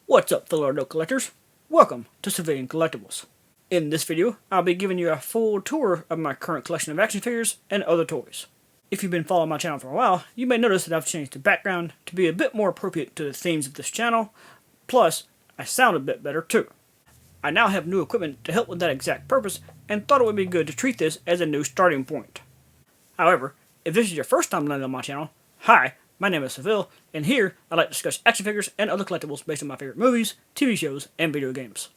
What's up, fellow adult collectors? Welcome to Civilian Collectibles. In this video, I'll be giving you a full tour of my current collection of action figures and other toys. If you've been following my channel for a while, you may notice that I've changed the background to be a bit more appropriate to the themes of this channel, plus I sound a bit better too. I now have new equipment to help with that exact purpose, and thought it would be good to treat this as a new starting point. However, if this is your first time landing on my channel, hi, my name is Seville, and here I like to discuss action figures and other collectibles based on my favorite movies, TV shows, and video games.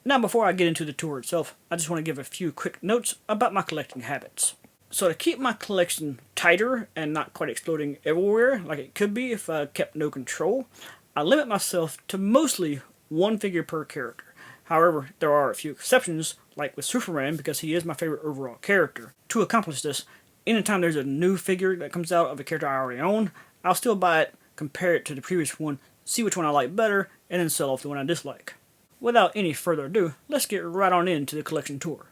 Now before I get into the tour itself, I just want to give a few quick notes about my collecting habits. So to keep my collection tighter and not quite exploding everywhere like it could be if I kept no control, I limit myself to mostly one figure per character. However, there are a few exceptions, like with Superman because he is my favorite overall character. To accomplish this, anytime there's a new figure that comes out of a character I already own, I'll still buy it, compare it to the previous one, see which one I like better, and then sell off the one I dislike. Without any further ado, let's get right on into the collection tour.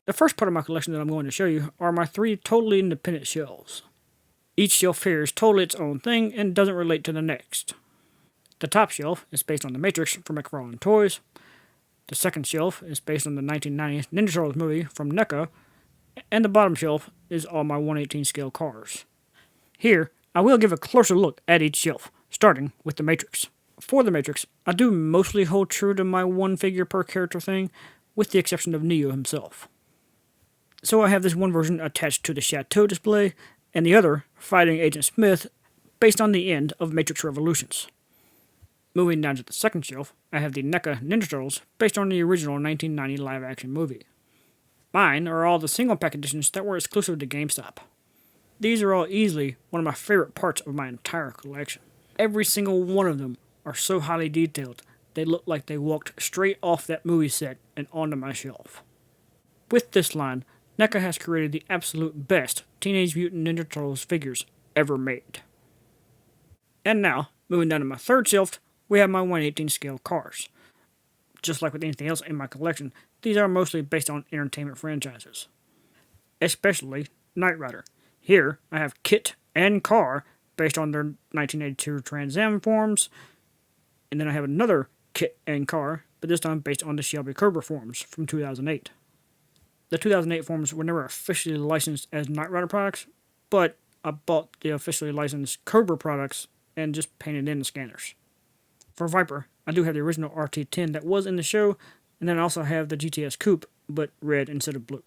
The first part of my collection that I'm going to show you are my three totally independent shelves. Each shelf here is totally its own thing and doesn't relate to the next. The top shelf is based on The Matrix from McFarlane Toys. The second shelf is based on the 1990 Ninja Turtles movie from NECA. And the bottom shelf is all my 1/18 scale cars. Here, I will give a closer look at each shelf, starting with The Matrix. For The Matrix, I do mostly hold true to my one figure per character thing, with the exception of Neo himself. So I have this one version attached to the Chateau display, and the other fighting Agent Smith, based on the end of Matrix Revolutions. Moving down to the second shelf, I have the NECA Ninja Turtles, based on the original 1990 live-action movie. Mine are all the single-pack editions that were exclusive to GameStop. These are all easily one of my favorite parts of my entire collection. Every single one of them are so highly detailed, they look like they walked straight off that movie set and onto my shelf. With this line, NECA has created the absolute best Teenage Mutant Ninja Turtles figures ever made. And now, moving down to my third shelf, we have my 1/18 scale cars. Just like with anything else in my collection, these are mostly based on entertainment franchises. Especially Knight Rider. Here, I have Kit and Car based on their 1982 Trans Am forms, and then I have another Kit and Car, but this time based on the Shelby Cobra forms from 2008. The 2008 forms were never officially licensed as Knight Rider products, but I bought the officially licensed Cobra products and just painted in the scanners. For Viper, I do have the original RT-10 that was in the show, and then I also have the GTS Coupe, but red instead of blue.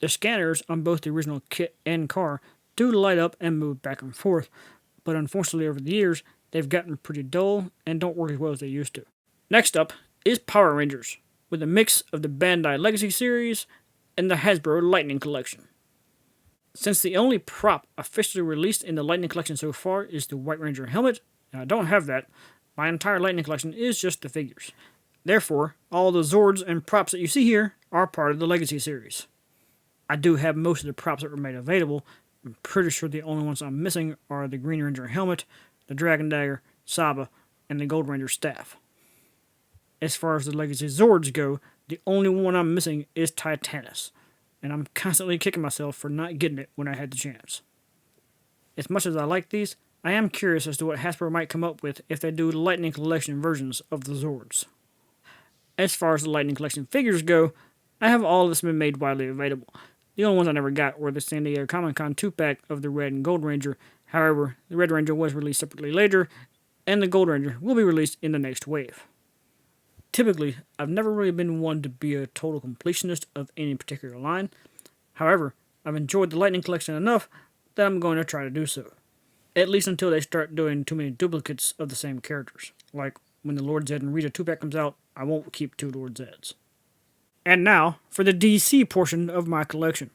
The scanners on both the original Kit and Car do light up and move back and forth, but unfortunately over the years, they've gotten pretty dull and don't work as well as they used to. Next up is Power Rangers, with a mix of the Bandai Legacy series and the Hasbro Lightning Collection. Since the only prop officially released in the Lightning Collection so far is the White Ranger helmet, and I don't have that, my entire Lightning Collection is just the figures. Therefore, all the Zords and props that you see here are part of the Legacy series. I do have most of the props that were made available. I'm pretty sure the only ones I'm missing are the Green Ranger helmet, the Dragon Dagger, Saba, and the Gold Ranger staff. As far as the Legacy Zords go, the only one I'm missing is Titanus, and I'm constantly kicking myself for not getting it when I had the chance. As much as I like these, I am curious as to what Hasbro might come up with if they do Lightning Collection versions of the Zords. As far as the Lightning Collection figures go, I have all of this been made widely available. The only ones I never got were the San Diego Comic-Con 2-pack of the Red and Gold Ranger. However, the Red Ranger was released separately later, and the Gold Ranger will be released in the next wave. Typically, I've never really been one to be a total completionist of any particular line. However, I've enjoyed the Lightning Collection enough that I'm going to try to do so. At least until they start doing too many duplicates of the same characters. Like, when the Lord Zed and Rita 2-pack comes out, I won't keep two Lord Zeds. And now, for the DC portion of my collection.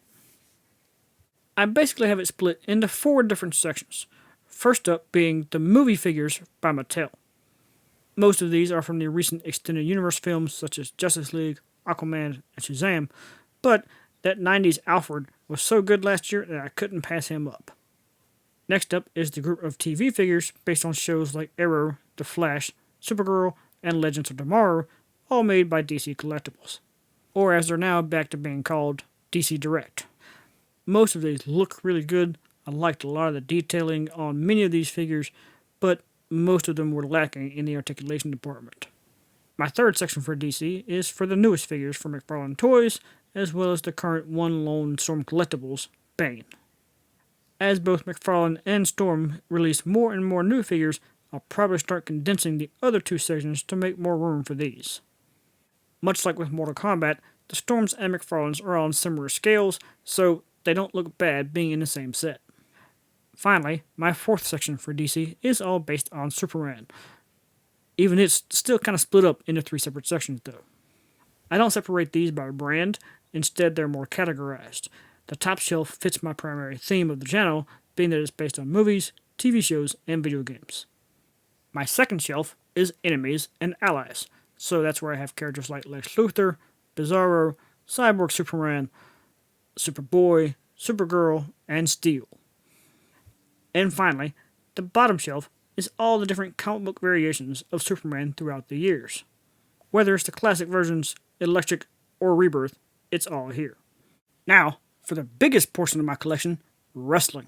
I basically have it split into 4 different sections. First up being the movie figures by Mattel. Most of these are from the recent Extended Universe films such as Justice League, Aquaman, and Shazam, but that 90s Alfred was so good last year that I couldn't pass him up. Next up is the group of TV figures based on shows like Arrow, The Flash, Supergirl, and Legends of Tomorrow, all made by DC Collectibles. Or as they're now back to being called, DC Direct. Most of these look really good. I liked a lot of the detailing on many of these figures, but most of them were lacking in the articulation department. My third section for DC is for the newest figures from McFarlane Toys, as well as the current One Lone Storm Collectibles, Bane. As both McFarlane and Storm release more and more new figures, I'll probably start condensing the other two sections to make more room for these. Much like with Mortal Kombat, the Storms and McFarlanes are on similar scales, so they don't look bad being in the same set. Finally, my fourth section for DC is all based on Superman. Even it's still kind of split up into three separate sections though. I don't separate these by brand, instead they're more categorized. The top shelf fits my primary theme of the channel, being that it's based on movies, TV shows, and video games. My second shelf is enemies and allies, so that's where I have characters like Lex Luthor, Bizarro, Cyborg Superman, Superboy, Supergirl, and Steel. And finally, the bottom shelf is all the different comic book variations of Superman throughout the years. Whether it's the classic versions, Electric, or Rebirth, it's all here. Now, for the biggest portion of my collection, wrestling.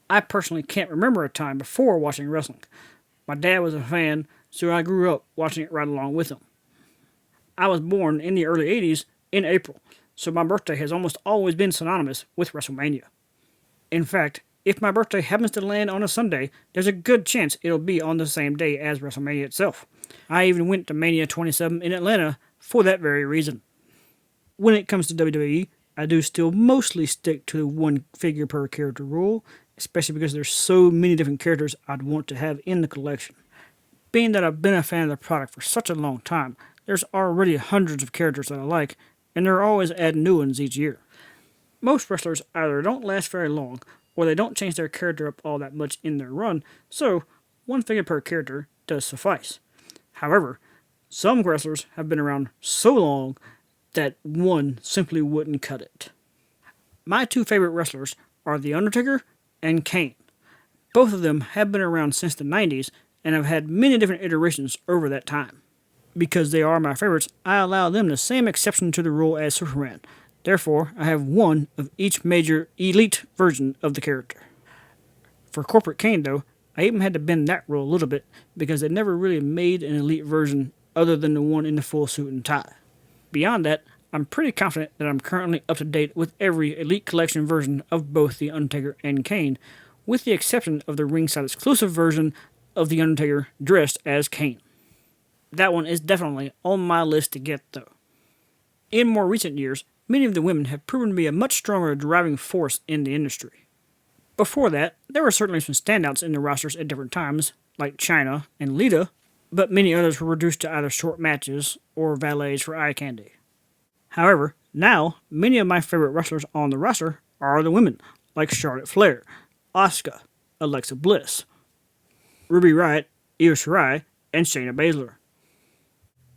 I personally can't remember a time before watching wrestling. My dad was a fan, so I grew up watching it right along with him. I was born in the early 80s in April, so my birthday has almost always been synonymous with WrestleMania. In fact, if my birthday happens to land on a Sunday, there's a good chance it'll be on the same day as WrestleMania itself. I even went to Mania 27 in Atlanta for that very reason. When it comes to WWE, I do still mostly stick to the one figure per character rule, especially because there's so many different characters I'd want to have in the collection. Being that I've been a fan of the product for such a long time, there's already hundreds of characters that I like, and they're always adding new ones each year. Most wrestlers either don't last very long, or they don't change their character up all that much in their run, so one figure per character does suffice. However, some wrestlers have been around so long that one simply wouldn't cut it. My two favorite wrestlers are The Undertaker and Kane. Both of them have been around since the 90s and have had many different iterations over that time. Because they are my favorites, I allow them the same exception to the rule as Superman. Therefore, I have one of each major elite version of the character. For Corporate Kane though, I even had to bend that rule a little bit because they never really made an elite version other than the one in the full suit and tie. Beyond that, I'm pretty confident that I'm currently up to date with every Elite Collection version of both The Undertaker and Kane, with the exception of the ringside exclusive version of The Undertaker dressed as Kane. That one is definitely on my list to get though. In more recent years, many of the women have proven to be a much stronger driving force in the industry. Before that, there were certainly some standouts in the rosters at different times, like Chyna and Lita, but many others were reduced to either short matches or valets for eye candy. However, now, many of my favorite wrestlers on the roster are the women, like Charlotte Flair, Asuka, Alexa Bliss, Ruby Riott, Io Shirai, and Shayna Baszler.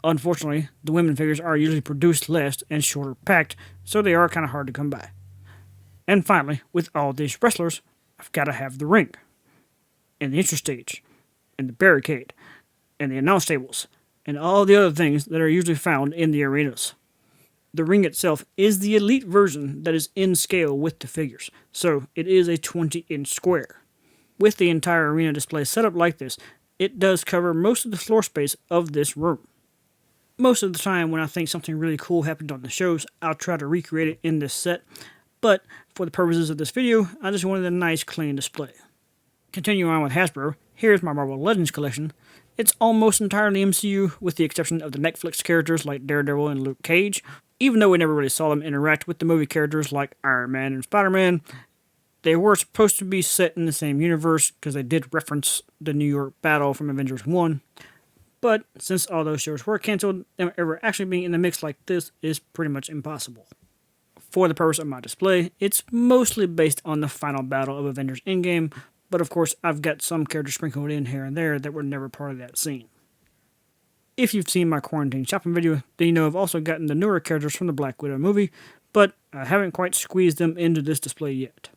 Unfortunately, the women figures are usually produced less and shorter packed, so they are kind of hard to come by. And finally, with all these wrestlers, I've got to have the ring, and the intro stage, and the barricade, and the announce tables, and all the other things that are usually found in the arenas. The ring itself is the elite version that is in scale with the figures, so it is a 20-inch square. With the entire arena display set up like this, it does cover most of the floor space of this room. Most of the time when I think something really cool happened on the shows, I'll try to recreate it in this set, but for the purposes of this video, I just wanted a nice clean display. Continuing on with Hasbro, here's my Marvel Legends collection. It's almost entirely MCU with the exception of the Netflix characters like Daredevil and Luke Cage. Even though we never really saw them interact with the movie characters like Iron Man and Spider-Man, they were supposed to be set in the same universe because they did reference the New York battle from Avengers 1. But since all those shows were cancelled, them ever actually being in the mix like this is pretty much impossible. For the purpose of my display, it's mostly based on the final battle of Avengers Endgame, but of course I've got some characters sprinkled in here and there that were never part of that scene. If you've seen my quarantine shopping video, then you know I've also gotten the newer characters from the Black Widow movie, but I haven't quite squeezed them into this display yet.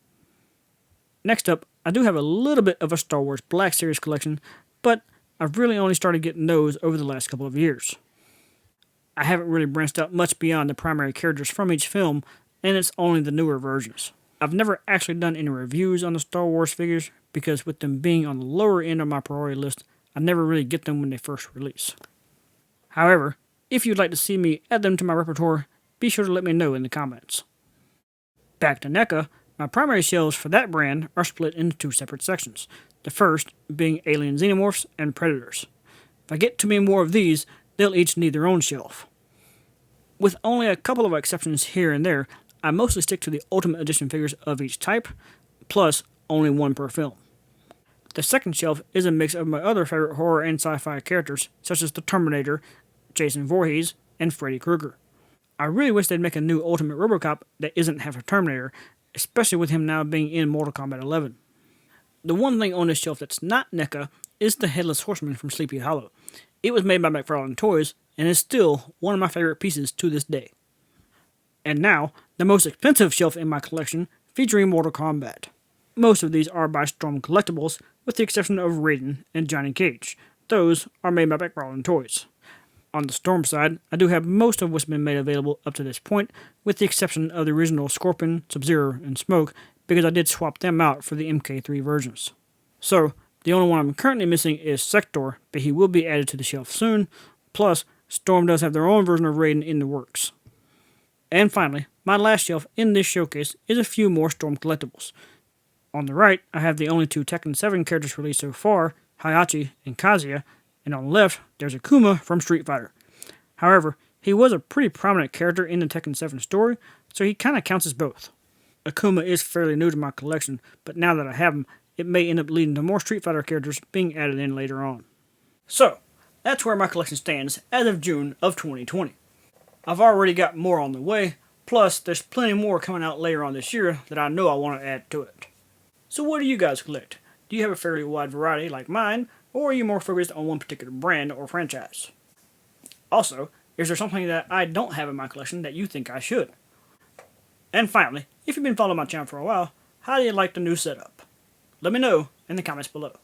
Next up, I do have a little bit of a Star Wars Black Series collection, but I've really only started getting those over the last couple of years. I haven't really branched out much beyond the primary characters from each film, and it's only the newer versions. I've never actually done any reviews on the Star Wars figures because with them being on the lower end of my priority list, I never really get them when they first release. However, if you'd like to see me add them to my repertoire, be sure to let me know in the comments. Back to NECA, my primary shelves for that brand are split into two separate sections, the first being Alien Xenomorphs and Predators. If I get too many more of these, they'll each need their own shelf. With only a couple of exceptions here and there, I mostly stick to the Ultimate Edition figures of each type, plus only one per film. The second shelf is a mix of my other favorite horror and sci-fi characters, such as the Terminator, Jason Voorhees, and Freddy Krueger. I really wish they'd make a new Ultimate RoboCop that isn't half a Terminator, especially with him now being in Mortal Kombat 11. The one thing on this shelf that's not NECA is the Headless Horseman from Sleepy Hollow. It was made by McFarlane Toys, and is still one of my favorite pieces to this day. And now, the most expensive shelf in my collection, featuring Mortal Kombat. Most of these are by Storm Collectibles, with the exception of Raiden and Johnny Cage. Those are made by McFarlane Toys. On the Storm side, I do have most of what's been made available up to this point, with the exception of the original Scorpion, Sub-Zero, and Smoke, because I did swap them out for the MK3 versions. So, the only one I'm currently missing is Sector, but he will be added to the shelf soon, plus Storm does have their own version of Raiden in the works. And finally, my last shelf in this showcase is a few more Storm Collectibles. On the right, I have the only two Tekken 7 characters released so far, Hayachi and Kazuya, and on the left, there's Akuma from Street Fighter. However, he was a pretty prominent character in the Tekken 7 story, so he kinda counts as both. Akuma is fairly new to my collection, but now that I have him, it may end up leading to more Street Fighter characters being added in later on. So, that's where my collection stands as of June of 2020. I've already got more on the way, plus there's plenty more coming out later on this year that I know I want to add to it. So what do you guys collect? Do you have a fairly wide variety like mine, or are you more focused on one particular brand or franchise? Also, is there something that I don't have in my collection that you think I should? And finally, if you've been following my channel for a while, how do you like the new setup? Let me know in the comments below.